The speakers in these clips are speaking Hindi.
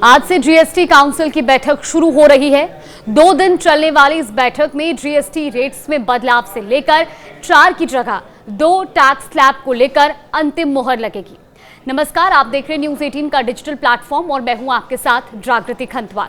आज से जीएसटी काउंसिल की बैठक शुरू हो रही है। 2 दिन चलने वाली इस बैठक में जीएसटी रेट्स में बदलाव से लेकर 4 की जगह 2 टैक्स स्लैब को लेकर अंतिम मुहर लगेगी। नमस्कार, आप देख रहे हैं न्यूज़ 18 का डिजिटल प्लेटफॉर्म और मैं हूं आपके साथ जागृति खंतवाल।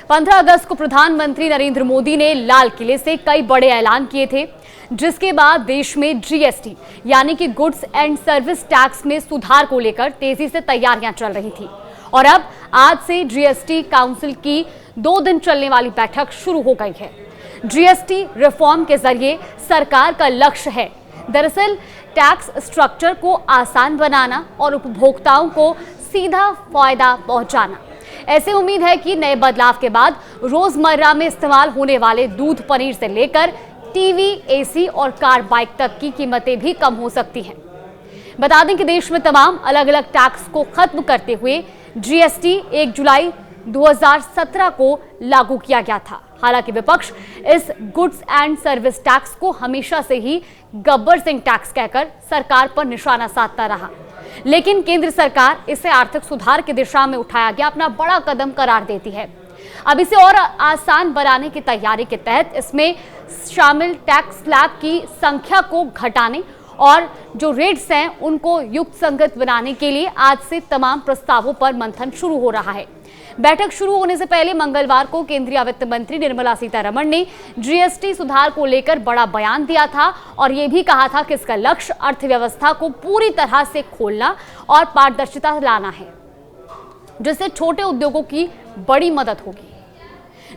15 अगस्त को प्रधानमंत्री नरेंद्र मोदी ने लाल किले से कई बड़े ऐलान किए थे, जिसके बाद देश में जीएसटी यानी कि गुड्स एंड सर्विस टैक्स में सुधार को लेकर तेजी से तैयारियां चल रही थी। और अब आज से जीएसटी काउंसिल की 2 दिन चलने वाली बैठक शुरू हो गई है। जीएसटी रिफॉर्म के जरिए सरकार का लक्ष्य है दरअसल टैक्स स्ट्रक्चर को आसान बनाना और उपभोक्ताओं को सीधा फायदा पहुंचाना। ऐसे उम्मीद है कि नए बदलाव के बाद रोजमर्रा में इस्तेमाल होने वाले दूध पनीर से लेकर टीवी, एसी और कार बाइक तक की कीमतें भी कम हो सकती हैं। बता दें कि देश में तमाम अलग अलग टैक्स को खत्म करते हुए जीएसटी 1 जुलाई 2017 को लागू किया गया था। हालांकि विपक्ष इस गुड्स एंड सर्विस टैक्स को हमेशा से ही गब्बर सिंह टैक्स कहकर सरकार पर निशाना साधता रहा, लेकिन केंद्र सरकार इसे आर्थिक सुधार की दिशा में उठाया गया अपना बड़ा कदम करार देती है। अब इसे और आसान बनाने की तैयारी के तहत इसमें शामिल टैक्स स्लैब की संख्या को घटाने और जो रेट्स हैं उनको युक्त संगत बनाने के लिए आज से तमाम प्रस्तावों पर मंथन शुरू हो रहा है। बैठक शुरू होने से पहले मंगलवार को केंद्रीय वित्त मंत्री निर्मला सीतारमण ने जीएसटी सुधार को लेकर बड़ा बयान दिया था और ये भी कहा था कि इसका लक्ष्य अर्थव्यवस्था को पूरी तरह से खोलना और पारदर्शिता लाना है, जिससे छोटे उद्योगों की बड़ी मदद होगी।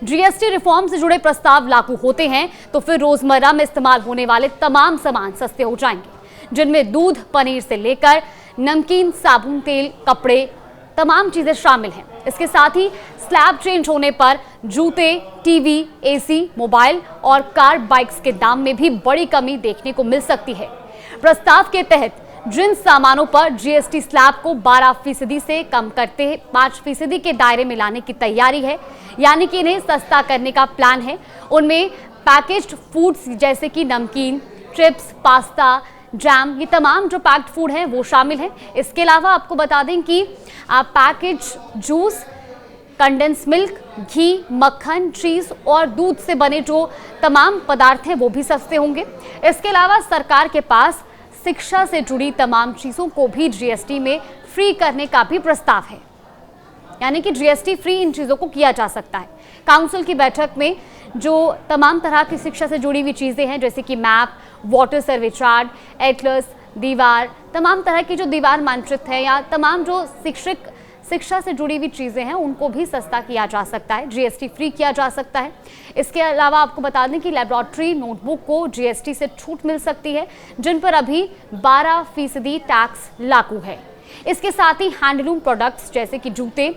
जीएसटी रिफॉर्म से जुड़े प्रस्ताव लागू होते हैं तो फिर रोजमर्रा में इस्तेमाल होने वाले तमाम सामान सस्ते हो जाएंगे, जिनमें दूध, पनीर से लेकर नमकीन, साबुन, तेल, कपड़े, तमाम चीजें शामिल हैं। इसके साथ ही स्लैब चेंज होने पर जूते, टीवी, एसी, मोबाइल और कार, बाइक्स के दाम में भी बड़ी कमी देखने को मिल सकती है। प्रस्ताव के तहत जिन सामानों पर जीएसटी स्लैब को 12% से कम करते 5% के दायरे में लाने की तैयारी है, यानी कि इन्हें सस्ता करने का प्लान है, उनमें पैकेज्ड फूड्स जैसे कि नमकीन, चिप्स, पास्ता, जैम, ये तमाम जो पैक्ड फूड हैं वो शामिल हैं। इसके अलावा आपको बता दें कि पैकेज जूस, कंडेंस मिल्क, घी, मक्खन, चीज और दूध से बने जो तमाम पदार्थ हैं वो भी सस्ते होंगे। इसके अलावा सरकार के पास शिक्षा से जुड़ी तमाम चीजों को भी जीएसटी में फ्री करने का भी प्रस्ताव है, यानी कि जीएसटी फ्री इन चीजों को किया जा सकता है। काउंसिल की बैठक में जो तमाम तरह की शिक्षा से जुड़ी हुई चीजें हैं जैसे कि मैप, वाटर सर्वे चार्ट, एटलस, दीवार, तमाम तरह की जो दीवार मानचित्र है या तमाम जो शिक्षा से जुड़ी हुई चीजें हैं उनको भी सस्ता किया जा सकता है, जीएसटी फ्री किया जा सकता है। इसके अलावा आपको बता दें कि लैबोरेटरी नोटबुक को जीएसटी से छूट मिल सकती है, जिन पर अभी 12% टैक्स लागू है। इसके साथ ही हैंडलूम प्रोडक्ट्स जैसे कि जूते,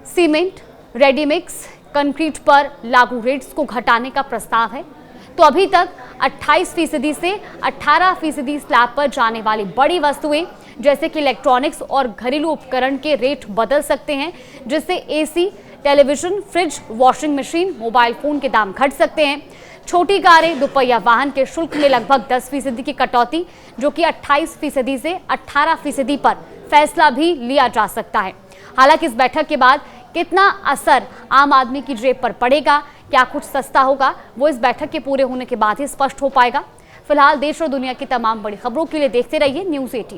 सीमेंट, रेडीमिक्स, कंक्रीट पर लागू रेट्स को घटाने का प्रस्ताव है। तो अभी तक 28% से 18% स्लैब पर जाने वाली बड़ी वस्तुएं जैसे कि इलेक्ट्रॉनिक्स और घरेलू उपकरण के रेट बदल सकते हैं, जिससे AC, television, fridge, washing machine, mobile phone के दाम घट सकते हैं। छोटी कारें, दोपहिया वाहन के शुल्क में लगभग 10% की कटौती, जो कि 28% से 18% पर फैसला भी लिया जा सकता है। हालांकि इस बैठक के बाद कितना असर आम आदमी की जेब पर पड़ेगा, क्या कुछ सस्ता होगा, वो इस बैठक के पूरे होने के बाद ही स्पष्ट हो पाएगा। फिलहाल देश और दुनिया की तमाम बड़ी खबरों के लिए देखते रहिए न्यूज़ 18।